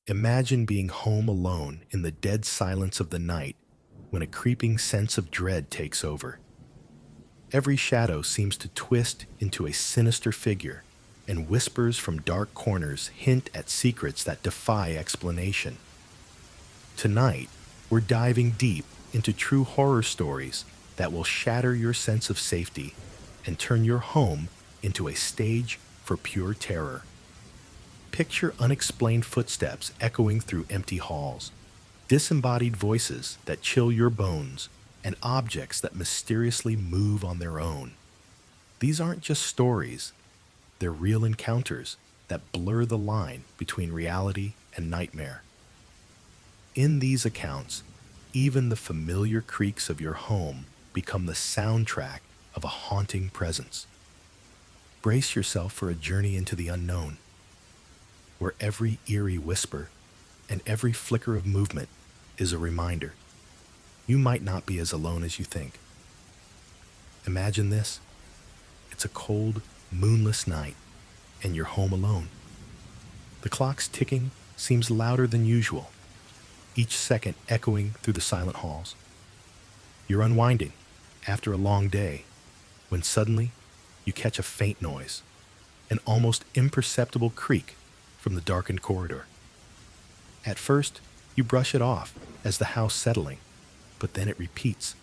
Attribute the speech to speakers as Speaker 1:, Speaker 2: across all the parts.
Speaker 1: Imagine being home alone in the dead silence of the night when a creeping sense of dread takes over. Every shadow seems to twist into a sinister figure, and whispers from dark corners hint at secrets that defy explanation. Tonight, we're diving deep into true horror stories that will shatter your sense of safety and turn your home into a stage for pure terror. Picture unexplained footsteps echoing through empty halls, disembodied voices that chill your bones, and objects that mysteriously move on their own. These aren't just stories, they're real encounters that blur the line between reality and nightmare. In these accounts, even the familiar creaks of your home become the soundtrack of a haunting presence. Brace yourself for a journey into the unknown, where every eerie whisper and every flicker of movement is a reminder you might not be as alone as you think. Imagine this. It's a cold, moonless night, and you're home alone. The clock's ticking seems louder than usual, each second echoing through the silent halls. You're unwinding after a long day when suddenly you catch a faint noise, an almost imperceptible creak from the darkened corridor. At first, you brush it off as the house settling, but then it repeats,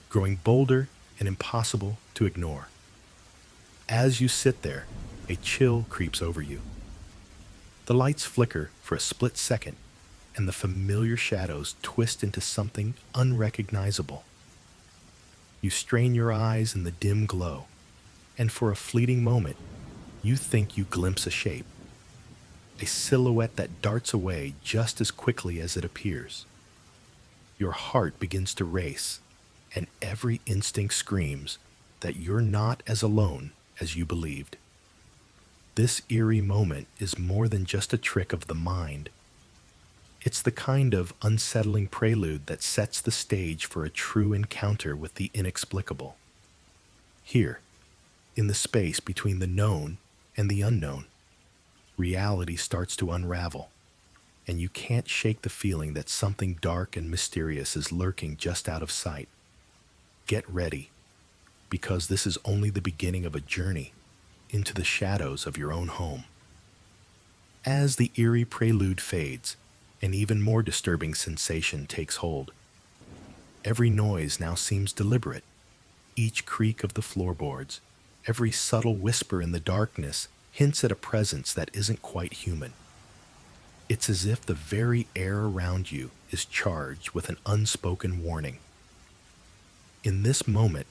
Speaker 1: growing bolder and impossible to ignore. As you sit there, a chill creeps over you. The lights flicker for a split second, and the familiar shadows twist into something unrecognizable. You strain your eyes in the dim glow, and for a fleeting moment, you think you glimpse a shape, a silhouette that darts away just as quickly as it appears. Your heart begins to race, and every instinct screams that you're not as alone as you believed. This eerie moment is more than just a trick of the mind. It's the kind of unsettling prelude that sets the stage for a true encounter with the inexplicable. Here, in the space between the known and the unknown, reality starts to unravel, and you can't shake the feeling that something dark and mysterious is lurking just out of sight. Get ready, because this is only the beginning of a journey into the shadows of your own home. As the eerie prelude fades, an even more disturbing sensation takes hold. Every noise now seems deliberate. Each creak of the floorboards, every subtle whisper in the darkness hints at a presence that isn't quite human. It's as if the very air around you is charged with an unspoken warning. In this moment,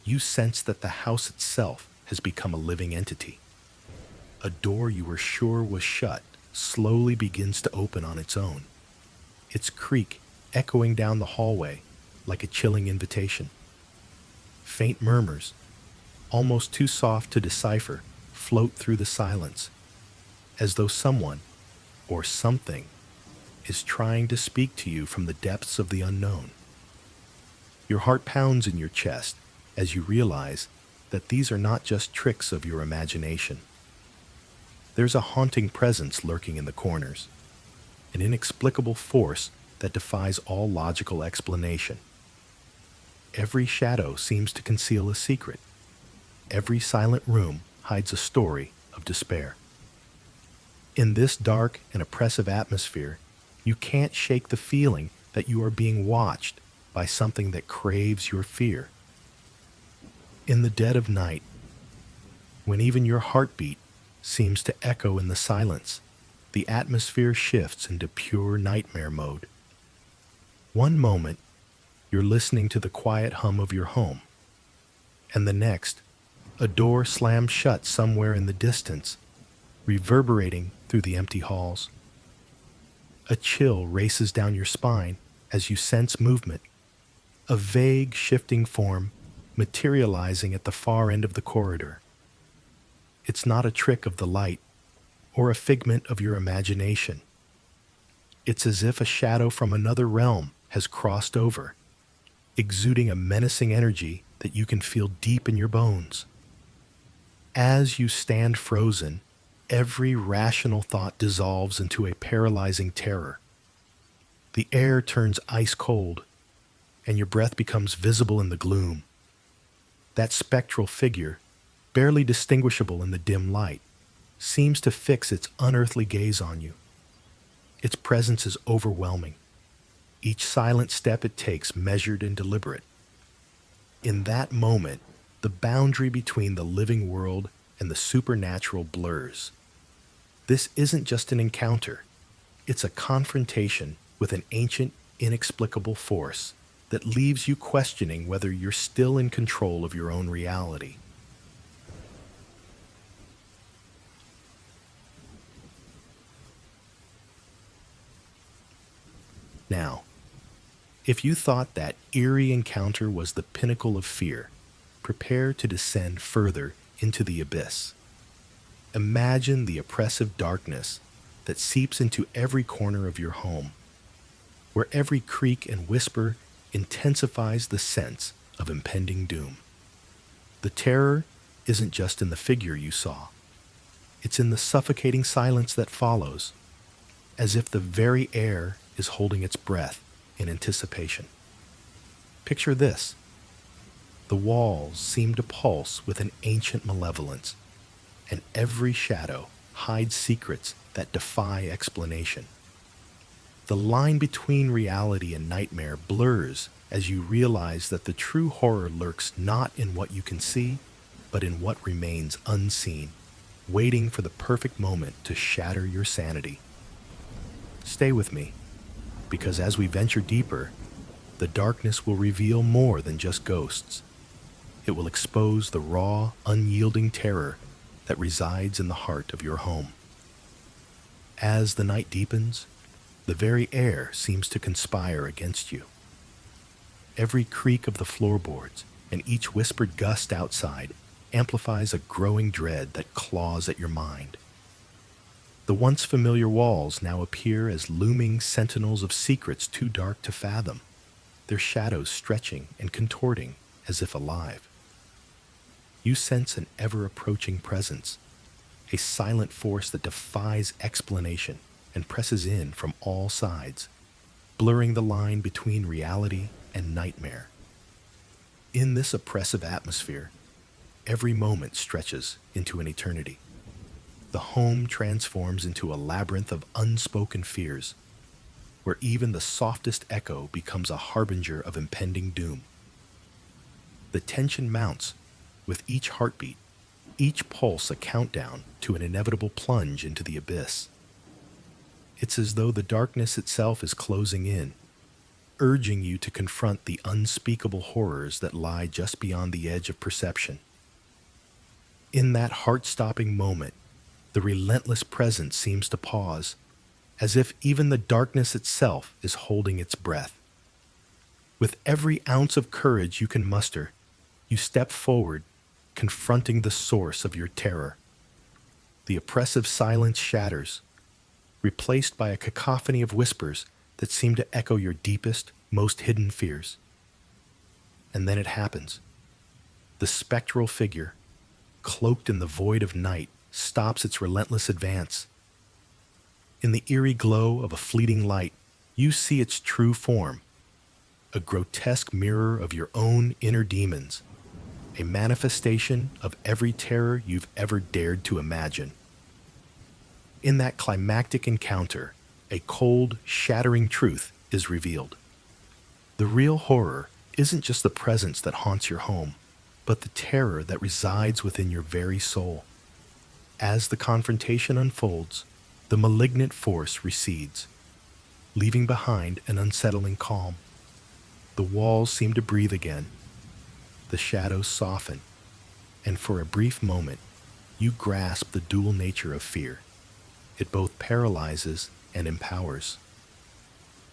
Speaker 1: you sense that the house itself has become a living entity. A door you were sure was shut slowly begins to open on its own, its creak echoing down the hallway like a chilling invitation. Faint murmurs, almost too soft to decipher, float through the silence, as though someone or something is trying to speak to you from the depths of the unknown. Your heart pounds in your chest as you realize that these are not just tricks of your imagination. There's a haunting presence lurking in the corners, an inexplicable force that defies all logical explanation. Every shadow seems to conceal a secret. Every silent room hides a story of despair. In this dark and oppressive atmosphere, you can't shake the feeling that you are being watched by something that craves your fear. In the dead of night, when even your heartbeat seems to echo in the silence, the atmosphere shifts into pure nightmare mode. One moment, you're listening to the quiet hum of your home, and the next, a door slams shut somewhere in the distance, reverberating through the empty halls. A chill races down your spine as you sense movement, a vague, shifting form materializing at the far end of the corridor. It's not a trick of the light or a figment of your imagination. It's as if a shadow from another realm has crossed over, exuding a menacing energy that you can feel deep in your bones. As you stand frozen, every rational thought dissolves into a paralyzing terror. The air turns ice cold, and your breath becomes visible in the gloom. That spectral figure, barely distinguishable in the dim light, seems to fix its unearthly gaze on you. Its presence is overwhelming, each silent step it takes measured and deliberate. In that moment, the boundary between the living world and the supernatural blurs. This isn't just an encounter, it's a confrontation with an ancient, inexplicable force that leaves you questioning whether you're still in control of your own reality. Now, if you thought that eerie encounter was the pinnacle of fear, prepare to descend further into the abyss. Imagine the oppressive darkness that seeps into every corner of your home, where every creak and whisper intensifies the sense of impending doom. The terror isn't just in the figure you saw, it's in the suffocating silence that follows, as if the very air is holding its breath in anticipation. Picture this. The walls seem to pulse with an ancient malevolence, and every shadow hides secrets that defy explanation. The line between reality and nightmare blurs as you realize that the true horror lurks not in what you can see, but in what remains unseen, waiting for the perfect moment to shatter your sanity. Stay with me, because as we venture deeper, the darkness will reveal more than just ghosts. It will expose the raw, unyielding terror that resides in the heart of your home. As the night deepens, the very air seems to conspire against you. Every creak of the floorboards and each whispered gust outside amplifies a growing dread that claws at your mind. The once familiar walls now appear as looming sentinels of secrets too dark to fathom, their shadows stretching and contorting as if alive. You sense an ever-approaching presence, a silent force that defies explanation and presses in from all sides, blurring the line between reality and nightmare. In this oppressive atmosphere, every moment stretches into an eternity. The home transforms into a labyrinth of unspoken fears, where even the softest echo becomes a harbinger of impending doom. The tension mounts with each heartbeat, each pulse a countdown to an inevitable plunge into the abyss. It's as though the darkness itself is closing in, urging you to confront the unspeakable horrors that lie just beyond the edge of perception. In that heart-stopping moment, the relentless presence seems to pause, as if even the darkness itself is holding its breath. With every ounce of courage you can muster, you step forward, confronting the source of your terror. The oppressive silence shatters, replaced by a cacophony of whispers that seem to echo your deepest, most hidden fears. And then it happens. The spectral figure, cloaked in the void of night, stops its relentless advance. In the eerie glow of a fleeting light, you see its true form, a grotesque mirror of your own inner demons, a manifestation of every terror you've ever dared to imagine. In that climactic encounter, a cold, shattering truth is revealed. The real horror isn't just the presence that haunts your home, but the terror that resides within your very soul. As the confrontation unfolds, the malignant force recedes, leaving behind an unsettling calm. The walls seem to breathe again, the shadows soften, and for a brief moment, you grasp the dual nature of fear. It both paralyzes and empowers.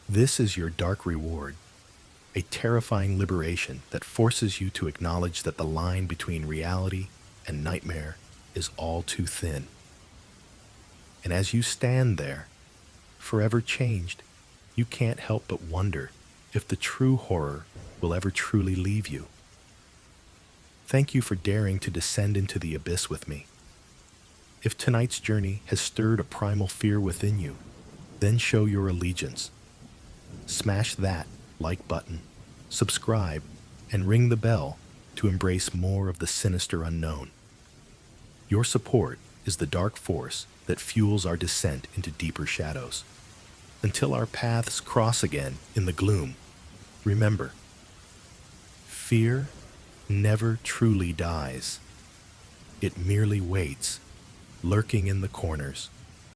Speaker 1: This is your dark reward, a terrifying liberation that forces you to acknowledge that the line between reality and nightmare is all too thin. And as you stand there, forever changed, you can't help but wonder if the true horror will ever truly leave you. Thank you for daring to descend into the abyss with me. If tonight's journey has stirred a primal fear within you, then show your allegiance. Smash that like button, subscribe, and ring the bell to embrace more of the sinister unknown. Your support is the dark force that fuels our descent into deeper shadows. Until our paths cross again in the gloom, remember, fear never truly dies. It merely waits, lurking in the corners.